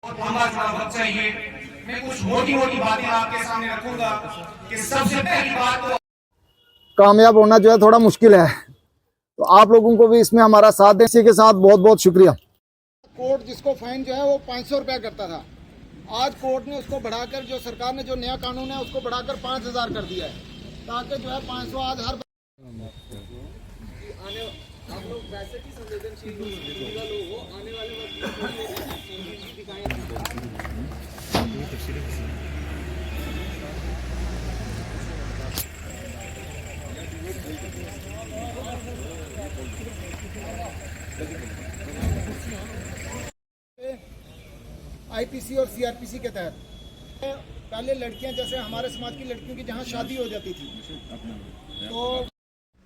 लंबा चौड़ा वक्त चाहिए। मैं कुछ मोटी मोटी बातें आपके सामने रखूंगा कि सबसे पहली बात तो कामयाब होना जो है थोड़ा मुश्किल है, तो आप लोगों को भी इसमें हमारा साथ दें। इसी के साथ बहुत बहुत शुक्रिया। कोर्ट जिसको फाइन जो है वो 500 रुपया करता था, आज कोर्ट ने उसको बढ़ाकर, जो सरकार ने जो नया कानून है उसको बढ़ाकर 5000 कर दिया है, ताकि जो है 500 आज हर आप लोग वैसे भी संवेदनशील लोग हो, आने वाले वक्त में दिखाएं। आईपीसी और सीआरपीसी के तहत पहले लड़कियां, जैसे हमारे समाज की लड़कियों की जहां शादी हो जाती थी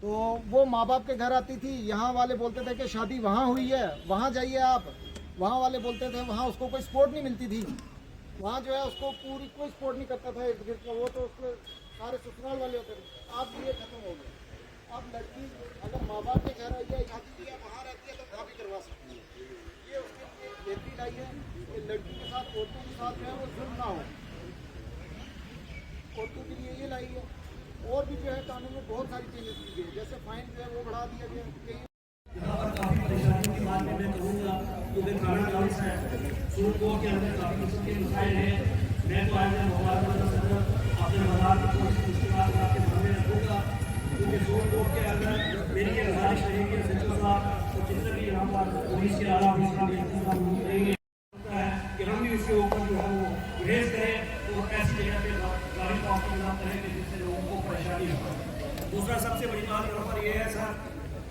तो वो माँ बाप के घर आती थी। यहाँ वाले बोलते थे कि शादी वहाँ हुई है, वहाँ जाइए आप। वहाँ वाले बोलते थे वहाँ उसको कोई सपोर्ट नहीं मिलती थी, वहाँ जो है उसको पूरी कोई सपोर्ट नहीं करता था इर्द गिर्द का, वो तो उसके सारे ससुराल वाले होते थे। अब ये खत्म हो गया। अब लड़की अगर माँ बाप के घर आई है, शादी है, वहाँ रहती है तो भी करवा सकती है। ये उसके लिए बेहतरी लाई है कि लड़की के साथ, औरतों के साथ जो है वो जुल्म ना हो, औरतों के लिए ये लाई है। और भी जो है कानून में बहुत सारी चेंजेस की गई, जैसे फाइन जो है वो बढ़ा दिया गया। यहाँ पर काफ़ी परेशानियों की बात मैं कहूँगा, क्योंकि खाना चांस है, सूट कोर्ट के अंदर काफ़ी किस्म के मसाइल हैं। मैं तो आज अपने मजाक को उसके बाद आपके सामने रखूँगा, क्योंकि सूट कोर्ट के अंदर मेरी ये गुजारिश रहेगी सचिव साहब और जितने भी यहाँ पर पुलिस के आला अफसर रहेंगे कि हम भी उसके ऊपर जो है वो गुरेज करें और ऐसी जगह पे गाड़ी पास ना करें कि जिससे लोगों को परेशानी हो। दूसरा सबसे बड़ी बात यहाँ पर यह है सर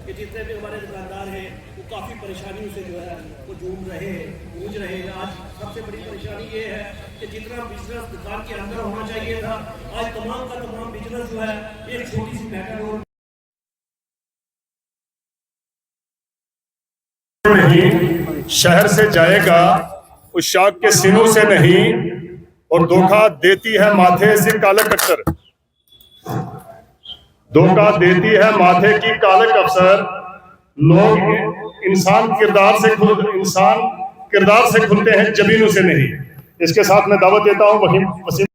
कि जितने भी हमारे दुकानदार हैं वो काफ़ी परेशानियों से जो है वो जूझ रहे हैं। आज सबसे बड़ी परेशानी ये है कि जितना बिजनेस दुकान के अंदर होना चाहिए था, आज तमाम का तमाम बिजनेस जो है एक छोटी सी मेटाडोर नहीं शहर से जाएगा उस शाख के सीनों से नहीं, और धोखा देती है माथे से काले कट्टर, धोखा देती है माथे की काले अफसर। लोग इंसान किरदार से खुलते हैं, जबीनों से नहीं। इसके साथ मैं दावत देता हूं वसीम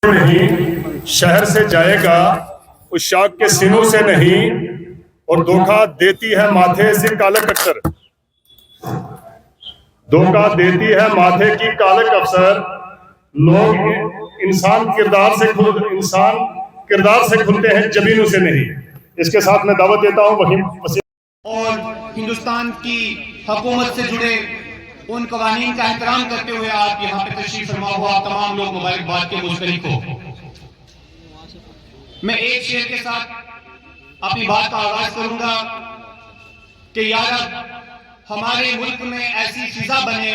नहीं शहर से जाएगा उस शाख के सीनों से नहीं, और धोखा देती है माथे से काले कट्टर, धोखा देती है माथे की काले अफसर। लोग इंसान किरदार से खुलते हैं, जबीनों से नहीं। इसके साथ मैं दावत देता हूं वसीम और हिंदुस्तान की हुकूमत से जुड़े उन कवानीन का एहतराम करते हुए आप यहाँ पे तशरीफ फरमा हुआ तमाम लोग मुबारकबाद के मुस्तहिक हो। मैं एक शेर के साथ अपनी बात का आगाज करूंगा कि यार हमारे मुल्क में ऐसी फिजा बने,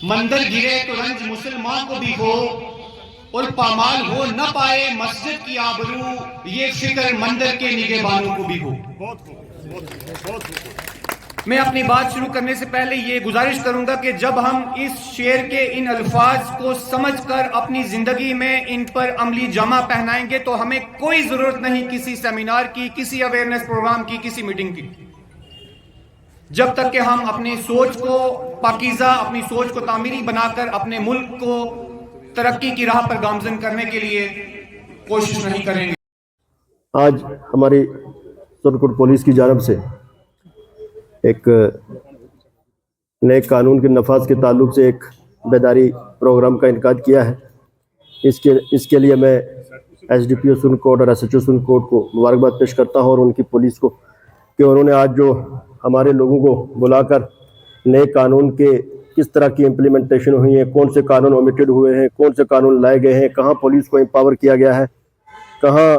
मंदिर गिरे तो रंज मुसलमान को भी हो, और पामाल हो न पाए मस्जिद की आबरू, ये फिक्र मंदिर के निगहबानों को भी हो। मैं अपनी बात शुरू करने से पहले ये गुजारिश करूंगा कि जब हम इस शेर के इन अल्फाज को समझकर अपनी जिंदगी में इन पर अमली जामा पहनाएंगे तो हमें कोई जरूरत नहीं किसी सेमिनार की, किसी अवेयरनेस प्रोग्राम की, किसी मीटिंग की, जब तक कि हम अपनी सोच को पाकीज़ा, अपनी सोच को तामीरी बनाकर अपने मुल्क को तरक्की की राह पर गामजन करने के लिए कोशिश नहीं करेंगे। आज हमारी सुरनकोट पुलिस की जानब से एक नए कानून के नफाज के ताल्लुक से एक बेदारी प्रोग्राम का इनकाद किया है। इसके लिए मैं एसडीपीओ सुरनकोट और एसएचओ सुरनकोट को मुबारकबाद पेश करता हूं, और उनकी पुलिस को कि उन्होंने आज जो हमारे लोगों को बुलाकर नए कानून के किस तरह की इम्प्लीमेंटेशन हुई है, कौन से कानून ओमिटेड हुए हैं, कौन से कानून लाए गए हैं, कहाँ पुलिस को एम्पावर किया गया है, कहाँ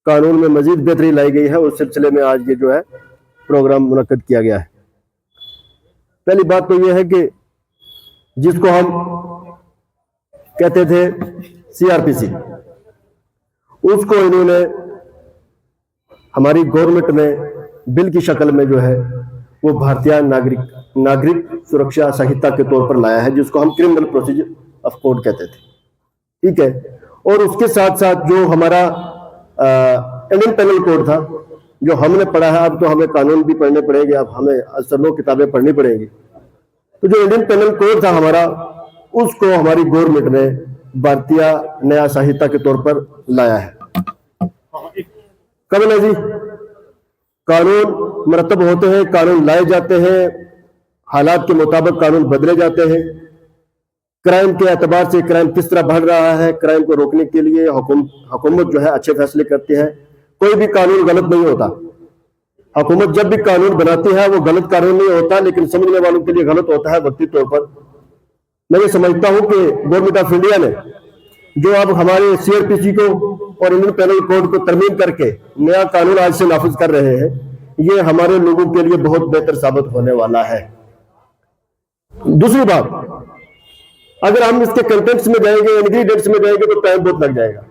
कानून में मजीद बेहतरी लाई गई है, उस सिलसिले में आज ये जो है प्रोग्राम मुनक्कद किया गया है। पहली बात तो ये है कि जिसको हम कहते थे सीआरपीसी, उसको इन्होंने हमारी गवर्नमेंट में बिल की शक्ल में जो है वो भारतीय नागरिक सुरक्षा संहिता के तौर पर लाया है, जिसको हम क्रिमिनल प्रोसीजर ऑफ कोड कहते थे। ठीक है, और उसके साथ साथ जो हमारा इंडियन पेनल कोड था जो हमने पढ़ा है, अब तो हमें कानून भी पढ़ने पड़ेंगे, अब हमें असलों किताबें पढ़नी पड़ेंगी। तो जो इंडियन पेनल कोड था हमारा, उसको हमारी गवर्नमेंट ने भारतीय न्याय संहिता के तौर पर लाया है। कब ना जी, कानून मरतब होते हैं, कानून लाए जाते हैं, हालात के मुताबिक कानून बदले जाते हैं। क्राइम के एतबार से क्राइम किस तरह बढ़ रहा है, क्राइम को रोकने के लिए हुकूमत जो है अच्छे फैसले करती है। कोई भी कानून गलत नहीं होता। हुकूमत जब भी कानून बनाती है वो गलत कानून नहीं होता, लेकिन समझने वालों के लिए गलत होता है वक्ती तौर पर। मैं ये समझता हूं कि गवर्नमेंट ऑफ इंडिया ने जो अब हमारे सीआरपीसी को और इंडियन पेनल कोड को तरमीम करके नया कानून आज से नाफिज कर रहे हैं, ये हमारे लोगों के लिए बहुत बेहतर साबित होने वाला है। दूसरी बात, अगर हम इसके कंटेंट्स में जाएंगे, इंग्रीडिएंट्स में जाएंगे, तो टाइम बहुत लग जाएगा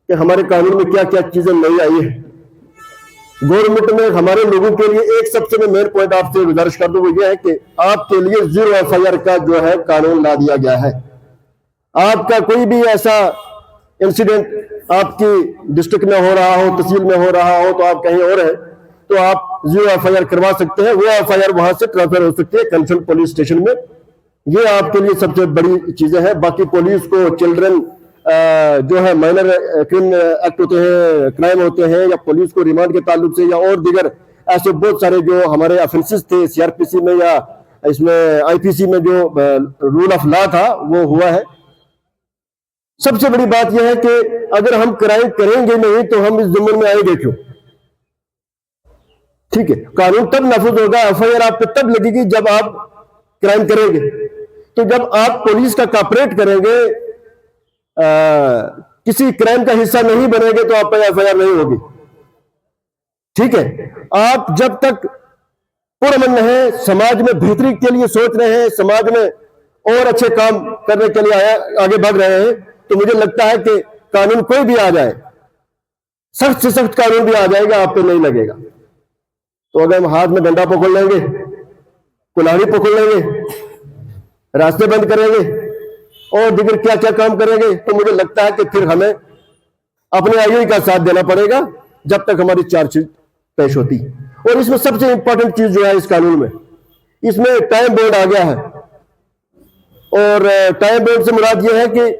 कि हमारे कानून में क्या क्या चीजें नई आई है। गवर्नमेंट में हमारे लोगों के लिए एक सबसे मैं मेन पॉइंट आपसे गुजारिश कर दूं, वो ये है कि आपके लिए 0 एफआईआर का जो है कानून ला दिया गया है। आपका कोई भी ऐसा इंसिडेंट आपकी डिस्ट्रिक्ट में हो रहा हो, तहसील में हो रहा हो, तो आप कहीं और है, तो आप 0 एफआईआर करवा सकते हैं। वो एफआईआर वहां से ट्रांसफर हो सकती है कंसर्न पुलिस स्टेशन में। ये आपके लिए सबसे बड़ी चीजें हैं। बाकी पुलिस को चिल्ड्रन जो है माइनर क्रिमिनल एक्ट होते हैं, क्राइम होते हैं, या पुलिस को रिमांड के ताल्लुक से या और दीगर ऐसे बहुत सारे जो हमारे ऑफेंसेस थे सीआरपीसी में या इसमें आईपीसी में, जो रूल ऑफ लॉ था वो हुआ है। सबसे बड़ी बात यह है कि अगर हम क्राइम करेंगे नहीं तो हम इस जुम्मन में आएंगे क्यों? ठीक है, कानून तब नाफिज होगा, एफआईआर आप पे तब लगेगी जब आप क्राइम करेंगे। तो जब आप पुलिस का कॉपरेट करेंगे, किसी क्राइम का हिस्सा नहीं बनेंगे, तो आप पर एफआईआर नहीं होगी। ठीक है, आप जब तक पुरअमन है, समाज में बेहतरी के लिए सोच रहे हैं, समाज में और अच्छे काम करने के लिए आगे बढ़ रहे हैं, तो मुझे लगता है कि कानून कोई भी आ जाए, सख्त से सख्त कानून भी आ जाएगा, आप पे नहीं लगेगा। तो अगर हम हाथ में डंडा पकड़ लेंगे, कुल्हाड़ी पकड़ लेंगे, रास्ते बंद करेंगे और दीगर क्या क्या काम करेंगे, तो मुझे लगता है कि फिर हमें अपने आईओ का साथ देना पड़ेगा जब तक हमारी चार्जशीट पेश होती। और इसमें सबसे इंपॉर्टेंट चीज जो है इस कानून में, इसमें टाइम बोर्ड आ गया है। और टाइम बोर्ड से मुराद यह है कि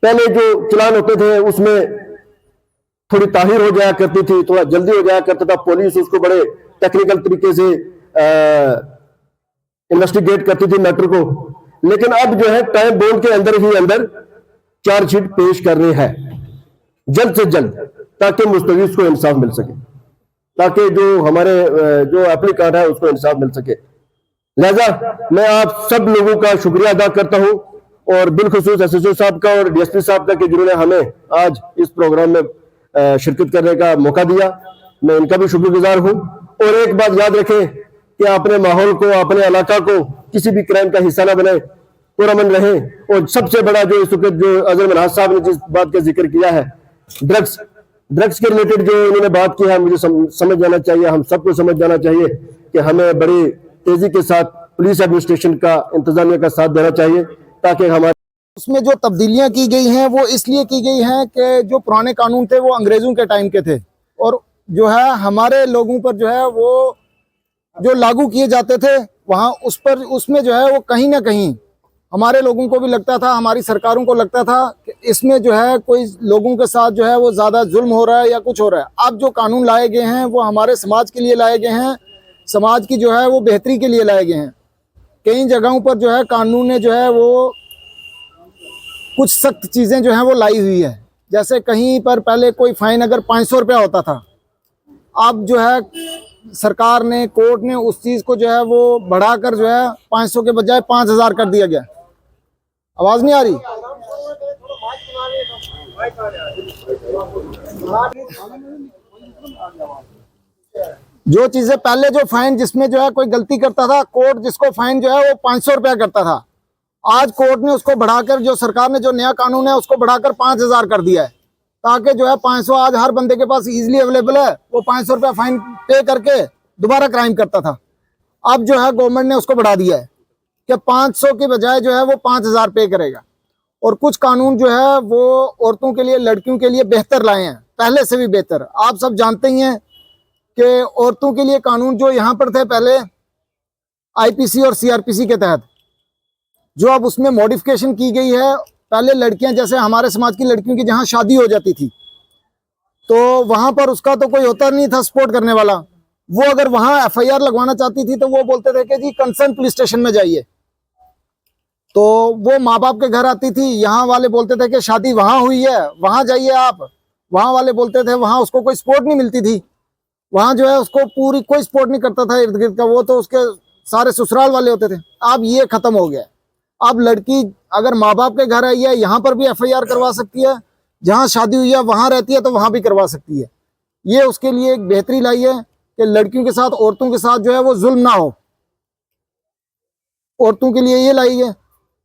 पहले जो चलान होते थे उसमें थोड़ी ताहीर हो जाया करती थी, थोड़ा जल्दी हो जाया करता था, पुलिस उसको बड़े टेक्निकल तरीके से इन्वेस्टिगेट करती थी मैटर को। लेकिन अब जो है टाइम बोर्ड के अंदर ही अंदर चार्जशीट पेश करनी है जल्द से जल्द, ताकि मुस्तफीज को इंसाफ मिल सके, ताकि जो हमारे जो एप्लीकेंट है उसको इंसाफ मिल सके। लिहाजा मैं आप सब लोगों का शुक्रिया अदा करता हूं, और बिलखुसूस एसएसओ साहब का और डीएसपी साहब का, कि जिन्होंने हमें आज इस प्रोग्राम में शिरकत करने का मौका दिया। मैं इनका भी शुक्रगुजार हूं। और एक बात याद रखें कि अपने माहौल को, अपने इलाका को किसी भी क्राइम का हिस्सा ना बने, पुरअमन रहें। और सबसे बड़ा जो इस वक्त जो अजहर मनहाज साहब ने जिस बात का जिक्र किया है, ड्रग्स के रिलेटेड जो इन्होंने बात की है, मुझे समझ जाना चाहिए, हम सबको समझ जाना चाहिए कि हमें बड़ी तेजी के साथ पुलिस एडमिनिस्ट्रेशन का, इंतजामिया का साथ देना चाहिए, ताकि हमारे उसमें जो तब्दीलियां की गई हैं वो इसलिए की गई हैं कि जो पुराने कानून थे वो अंग्रेजों के टाइम के थे, और जो है हमारे लोगों पर जो है वो जो लागू किए जाते थे वहाँ उसमें जो है वो कहीं ना कहीं हमारे लोगों को भी लगता था, हमारी सरकारों को लगता था कि इसमें जो है कोई लोगों के साथ जो है वो ज़्यादा जुल्म हो रहा है या कुछ हो रहा है। अब जो कानून लाए गए हैं वो हमारे समाज के लिए लाए गए हैं, समाज की जो है वो बेहतरी के लिए लाए गए हैं। कई जगहों पर जो है कानून ने जो है वो कुछ सख्त चीज़ें जो हैं वो लाई हुई है। जैसे कहीं पर पहले कोई फाइन अगर 500 रुपया होता था, अब जो है सरकार ने, कोर्ट ने उस चीज़ को जो है वो बढ़ाकर जो है 500 के बजाय 5000 कर दिया गया। आवाज़ नहीं आ रही? जो चीज़ें पहले जो फाइन जिसमें जो है कोई गलती करता था, कोर्ट जिसको फाइन जो है वो 500 रुपया करता था, आज कोर्ट ने उसको बढ़ाकर, जो सरकार ने जो नया कानून है उसको बढ़ाकर 5000 कर दिया है, ताकि जो है 500 आज हर बंदे के पास इजीली अवेलेबल है। वो 500 रुपया फाइन पे करके दोबारा क्राइम करता था। अब जो है गवर्नमेंट ने उसको बढ़ा दिया है कि 500 के बजाय जो है वो 5000 पे करेगा। और कुछ कानून जो है वो औरतों के लिए, लड़कियों के लिए बेहतर लाए हैं, पहले से भी बेहतर। आप सब जानते ही हैं कि औरतों के लिए कानून जो यहाँ पर थे पहले आईपीसी और सीआरपीसी के तहत, जो अब उसमें मॉडिफिकेशन की गई है। पहले लड़कियां, जैसे हमारे समाज की लड़कियों की जहां शादी हो जाती थी तो वहां पर उसका तो कोई होता नहीं था सपोर्ट करने वाला। वो अगर वहां एफआईआर लगवाना चाहती थी तो वो बोलते थे कि जी कंसर्न पुलिस स्टेशन में जाइए। तो वो माँ बाप के घर आती थी, यहाँ वाले बोलते थे कि शादी वहां हुई है, वहां जाइए आप। वहां वाले बोलते थे वहां उसको कोई सपोर्ट नहीं मिलती थी, वहां जो है उसको पूरी कोई सपोर्ट नहीं करता था इर्द गिर्द का, वो तो उसके सारे ससुराल वाले होते थे। अब ये खत्म हो गया। अब लड़की अगर माँ बाप के घर आई है, यहाँ पर भी एफआईआर करवा सकती है, जहाँ शादी हुई है वहां रहती है तो वहां भी करवा सकती है। ये उसके लिए एक बेहतरी लाई है कि लड़कियों के साथ, औरतों के साथ जो है वो जुल्म ना हो, औरतों के लिए ये लाई है।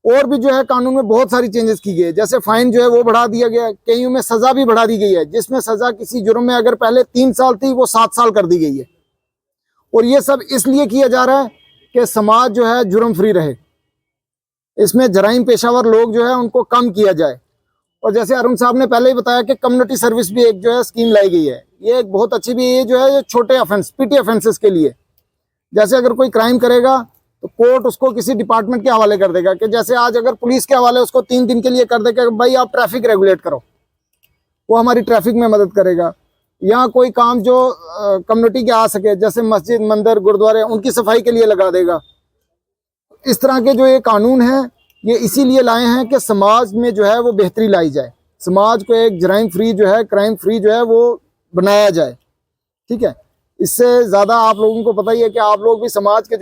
और भी जो है कानून में बहुत सारी चेंजेस की गई है, जैसे फाइन जो है वो बढ़ा दिया गया है, कईयों में सजा भी बढ़ा दी गई है, जिसमें सजा किसी जुर्म में अगर पहले 3 साल थी वो 7 साल कर दी गई है। और ये सब इसलिए किया जा रहा है कि समाज जो है जुर्म फ्री रहे, इसमें जराइम पेशावर लोग जो है उनको कम किया जाए। और जैसे अरुण साहब ने पहले ही बताया कि कम्युनिटी सर्विस भी एक जो है स्कीम लाई गई है, ये एक बहुत अच्छी भी, ये जो है ये छोटे ऑफेंस, पीटी ऑफेंसेस के लिए। जैसे अगर कोई क्राइम करेगा तो कोर्ट उसको किसी डिपार्टमेंट के हवाले कर देगा, कि जैसे आज अगर पुलिस के हवाले उसको 3 दिन के लिए कर देगा भाई आप ट्रैफिक रेगुलेट करो, वो हमारी ट्रैफिक में मदद करेगा। या कोई काम जो कम्युनिटी के आ सके, जैसे मस्जिद, मंदिर, गुरुद्वारे, उनकी सफाई के लिए लगा देगा। इस तरह के जो ये कानून हैं ये इसीलिए लाए हैं कि समाज में जो है वो बेहतरी लाई जाए, समाज को एक जराइम फ्री जो है, क्राइम फ्री जो है वो बनाया जाए। ठीक है, इससे ज़्यादा आप लोगों को पता ही है कि आप लोग भी समाज के